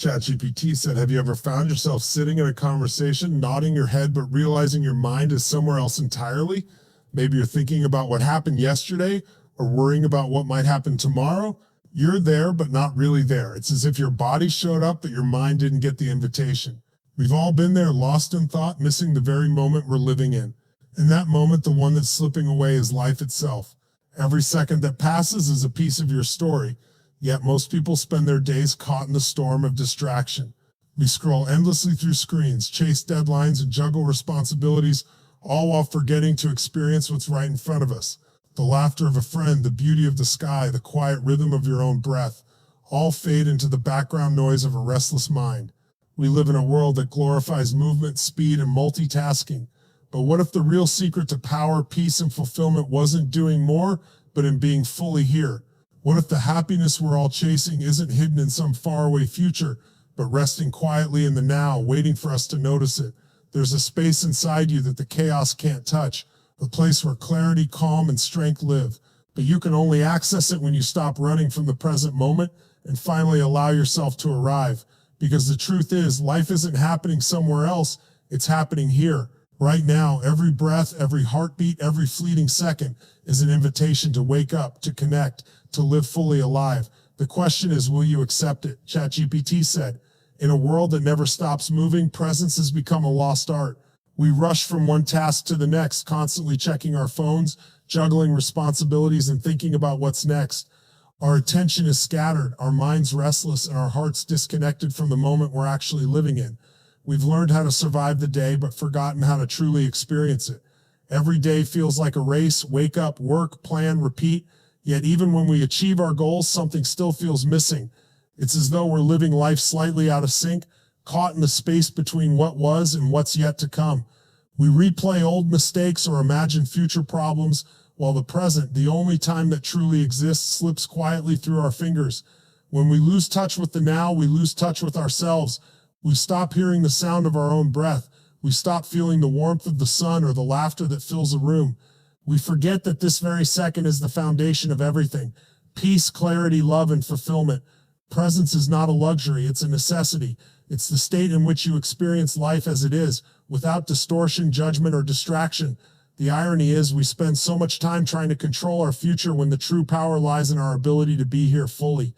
ChatGPT said, have you ever found yourself sitting in a conversation, nodding your head, but realizing your mind is somewhere else entirely? Maybe you're thinking about what happened yesterday or worrying about what might happen tomorrow. You're there, but not really there. It's as if your body showed up, but your mind didn't get the invitation. We've all been there, lost in thought, missing the very moment we're living in. In that moment, the one that's slipping away is life itself. Every second that passes is a piece of your story. Yet most people spend their days caught in the storm of distraction. We scroll endlessly through screens, chase deadlines, and juggle responsibilities, all while forgetting to experience what's right in front of us. The laughter of a friend, the beauty of the sky, the quiet rhythm of your own breath, all fade into the background noise of a restless mind. We live in a world that glorifies movement, speed, and multitasking. But what if the real secret to power, peace, and fulfillment wasn't doing more, but in being fully here? What if the happiness we're all chasing isn't hidden in some faraway future, but resting quietly in the now, waiting for us to notice it? There's a space inside you that the chaos can't touch, a place where clarity, calm, and strength live. But you can only access it when you stop running from the present moment and finally allow yourself to arrive. Because the truth is, life isn't happening somewhere else, it's happening here. Right now, every breath, every heartbeat, every fleeting second is an invitation to wake up, to connect, to live fully alive. The question is, will you accept it? ChatGPT said, in a world that never stops moving, presence has become a lost art. We rush from one task to the next, constantly checking our phones, juggling responsibilities, and thinking about what's next. Our attention is scattered, our minds restless, and our hearts disconnected from the moment we're actually living in. We've learned how to survive the day, but forgotten how to truly experience it. Every day feels like a race: wake up, work, plan, repeat. Yet even when we achieve our goals, something still feels missing. It's as though we're living life slightly out of sync, caught in the space between what was and what's yet to come. We replay old mistakes or imagine future problems, while the present, the only time that truly exists, slips quietly through our fingers. When we lose touch with the now, we lose touch with ourselves. We stop hearing the sound of our own breath. We stop feeling the warmth of the sun or the laughter that fills a room. We forget that this very second is the foundation of everything: peace, clarity, love, and fulfillment. Presence is not a luxury, it's a necessity. It's the state in which you experience life as it is, without distortion, judgment, or distraction. The irony is, we spend so much time trying to control our future when the true power lies in our ability to be here fully.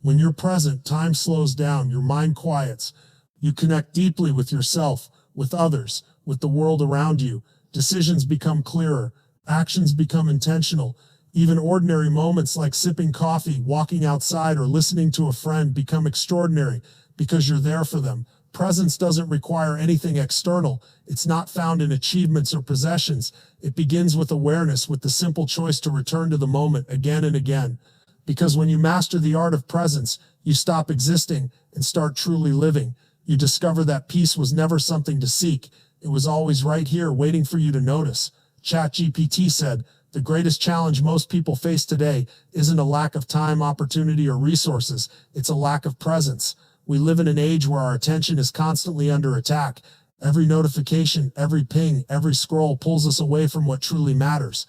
When you're present, time slows down, your mind quiets. You connect deeply with yourself, with others, with the world around you. Decisions become clearer. Actions become intentional. Even ordinary moments like sipping coffee, walking outside, or listening to a friend become extraordinary because you're there for them. Presence doesn't require anything external. It's not found in achievements or possessions. It begins with awareness, with the simple choice to return to the moment again and again. Because when you master the art of presence, you stop existing and start truly living. You discover that peace was never something to seek. It was always right here, waiting for you to notice. ChatGPT said, the greatest challenge most people face today isn't a lack of time, opportunity, or resources. It's a lack of presence. We live in an age where our attention is constantly under attack. Every notification, every ping, every scroll pulls us away from what truly matters.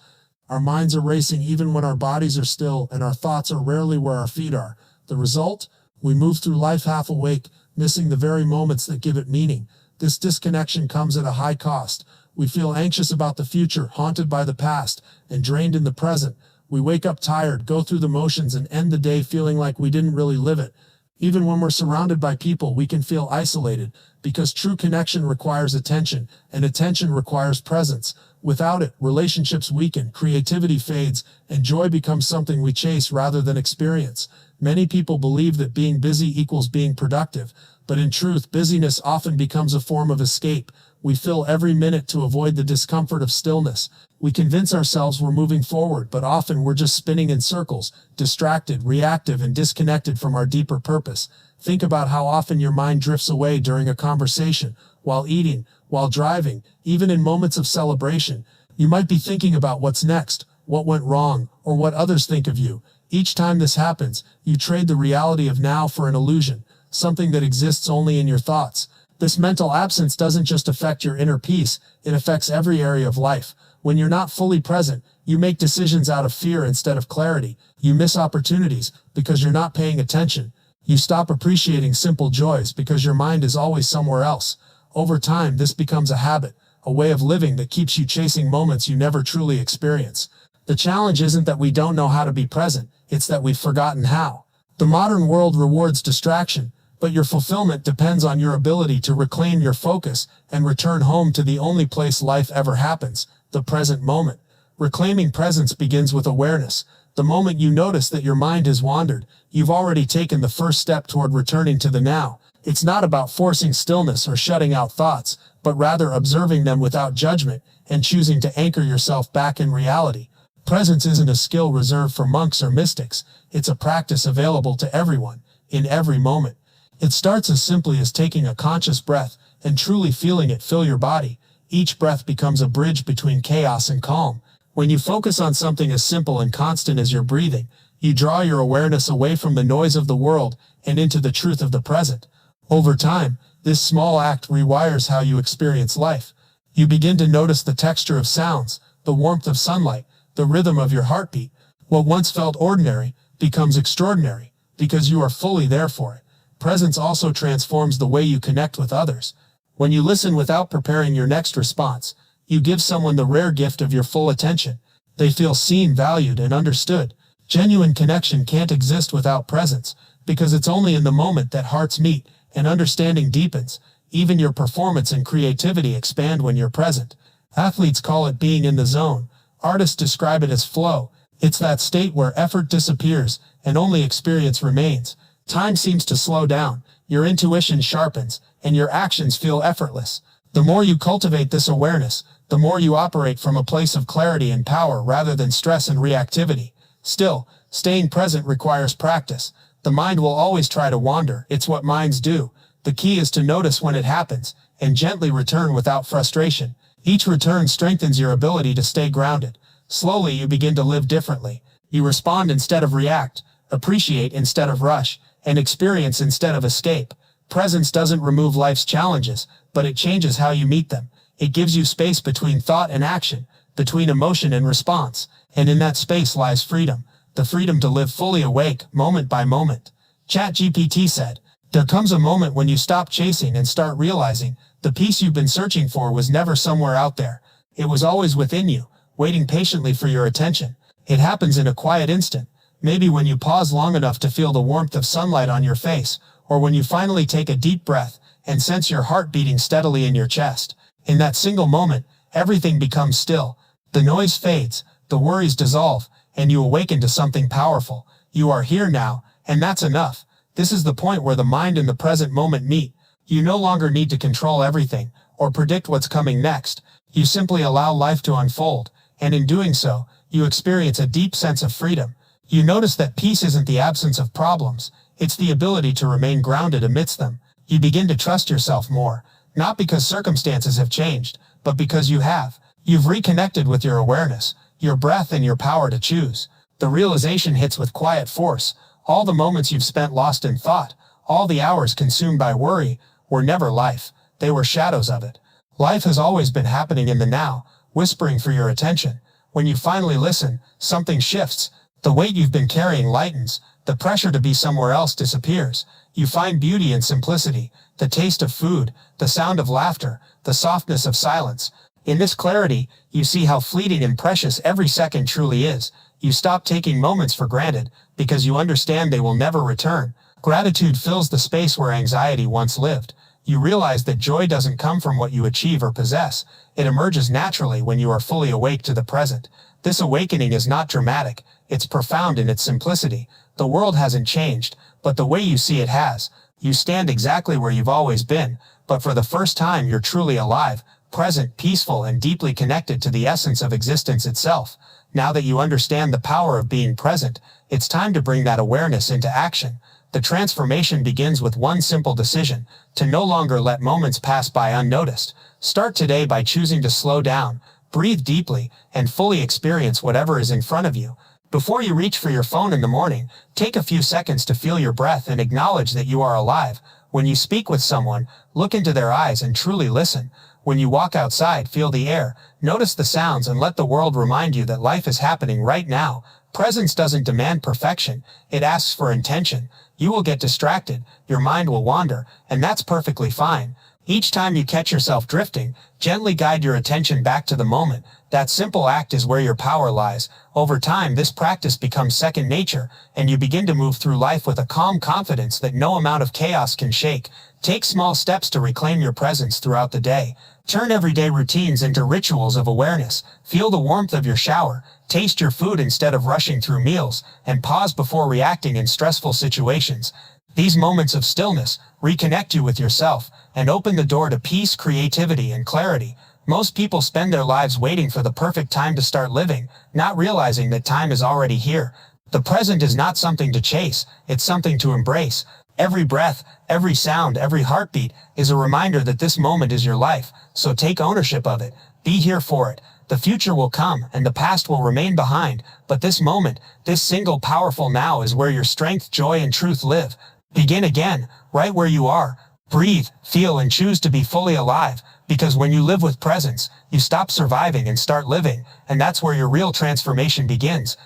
Our minds are racing even when our bodies are still, and our thoughts are rarely where our feet are. The result? We move through life half awake, missing the very moments that give it meaning. This disconnection comes at a high cost. We feel anxious about the future, haunted by the past, and drained in the present. We wake up tired, go through the motions, and end the day feeling like we didn't really live it. Even when we're surrounded by people, we can feel isolated, because true connection requires attention, and attention requires presence. Without it, relationships weaken, creativity fades, and joy becomes something we chase rather than experience. Many people believe that being busy equals being productive, but in truth, busyness often becomes a form of escape. We fill every minute to avoid the discomfort of stillness. We convince ourselves we're moving forward, but often we're just spinning in circles, distracted, reactive, and disconnected from our deeper purpose. Think about how often your mind drifts away during a conversation, while eating, while driving, even in moments of celebration. You might be thinking about what's next, what went wrong, or what others think of you. Each time this happens, you trade the reality of now for an illusion, something that exists only in your thoughts. This mental absence doesn't just affect your inner peace, it affects every area of life. When you're not fully present, you make decisions out of fear instead of clarity. You miss opportunities because you're not paying attention. You stop appreciating simple joys because your mind is always somewhere else. Over time, this becomes a habit, a way of living that keeps you chasing moments you never truly experience. The challenge isn't that we don't know how to be present, it's that we've forgotten how. The modern world rewards distraction, but your fulfillment depends on your ability to reclaim your focus and return home to the only place life ever happens, the present moment. Reclaiming presence begins with awareness. The moment you notice that your mind has wandered, you've already taken the first step toward returning to the now. It's not about forcing stillness or shutting out thoughts, but rather observing them without judgment and choosing to anchor yourself back in reality. Presence isn't a skill reserved for monks or mystics. It's a practice available to everyone, in every moment. It starts as simply as taking a conscious breath and truly feeling it fill your body. Each breath becomes a bridge between chaos and calm. When you focus on something as simple and constant as your breathing, you draw your awareness away from the noise of the world and into the truth of the present. Over time, this small act rewires how you experience life. You begin to notice the texture of sounds, the warmth of sunlight, the rhythm of your heartbeat. What once felt ordinary becomes extraordinary because you are fully there for it. Presence also transforms the way you connect with others. When you listen without preparing your next response, you give someone the rare gift of your full attention. They feel seen, valued, and understood. Genuine connection can't exist without presence, because it's only in the moment that hearts meet and understanding deepens. Even your performance and creativity expand when you're present. Athletes call it being in the zone. Artists describe it as flow. It's that state where effort disappears and only experience remains. Time seems to slow down, your intuition sharpens, and your actions feel effortless. The more you cultivate this awareness, the more you operate from a place of clarity and power rather than stress and reactivity. Still, staying present requires practice. The mind will always try to wander. It's what minds do. The key is to notice when it happens and gently return without frustration. Each return strengthens your ability to stay grounded. Slowly, you begin to live differently. You respond instead of react, appreciate instead of rush, and experience instead of escape. Presence doesn't remove life's challenges, but it changes how you meet them. It gives you space between thought and action, between emotion and response, and in that space lies freedom. The freedom to live fully awake, moment by moment. ChatGPT said, "There comes a moment when you stop chasing and start realizing the peace you've been searching for was never somewhere out there. It was always within you, waiting patiently for your attention. It happens in a quiet instant, maybe when you pause long enough to feel the warmth of sunlight on your face, or when you finally take a deep breath and sense your heart beating steadily in your chest. In that single moment, everything becomes still. The noise fades, the worries dissolve, and you awaken to something powerful. You are here now, and that's enough. This is the point where the mind and the present moment meet. You no longer need to control everything or predict what's coming next. You simply allow life to unfold, and in doing so, you experience a deep sense of freedom. You notice that peace isn't the absence of problems, it's the ability to remain grounded amidst them. You begin to trust yourself more, not because circumstances have changed, but because you have. You've reconnected with your awareness, your breath, and your power to choose. The realization hits with quiet force. All the moments you've spent lost in thought, all the hours consumed by worry, were never life. They were shadows of it. Life has always been happening in the now, whispering for your attention. When you finally listen, something shifts. The weight you've been carrying lightens. The pressure to be somewhere else disappears. You find beauty in simplicity, the taste of food, the sound of laughter, the softness of silence. In this clarity, you see how fleeting and precious every second truly is. You stop taking moments for granted because you understand they will never return. Gratitude fills the space where anxiety once lived. You realize that joy doesn't come from what you achieve or possess. It emerges naturally when you are fully awake to the present. This awakening is not dramatic. It's profound in its simplicity. The world hasn't changed, but the way you see it has. You stand exactly where you've always been, but for the first time you're truly alive, present, peaceful, and deeply connected to the essence of existence itself. Now that you understand the power of being present, it's time to bring that awareness into action. The transformation begins with one simple decision, to no longer let moments pass by unnoticed. Start today by choosing to slow down, breathe deeply, and fully experience whatever is in front of you. Before you reach for your phone in the morning, take a few seconds to feel your breath and acknowledge that you are alive. When you speak with someone, look into their eyes and truly listen. When you walk outside, feel the air, notice the sounds, and let the world remind you that life is happening right now. Presence doesn't demand perfection, it asks for intention. You will get distracted, your mind will wander, and that's perfectly fine. Each time you catch yourself drifting, gently guide your attention back to the moment. That simple act is where your power lies. Over time, this practice becomes second nature, and you begin to move through life with a calm confidence that no amount of chaos can shake. Take small steps to reclaim your presence throughout the day. Turn everyday routines into rituals of awareness. Feel the warmth of your shower, taste your food instead of rushing through meals, and pause before reacting in stressful situations. These moments of stillness reconnect you with yourself and open the door to peace, creativity, and clarity. Most people spend their lives waiting for the perfect time to start living, not realizing that time is already here. The present is not something to chase, it's something to embrace. Every breath, every sound, every heartbeat is a reminder that this moment is your life, so take ownership of it. Be here for it. The future will come and the past will remain behind, but this moment, this single powerful now is where your strength, joy, and truth live. Begin again, right where you are. Breathe, feel, and choose to be fully alive, because when you live with presence, you stop surviving and start living, and that's where your real transformation begins.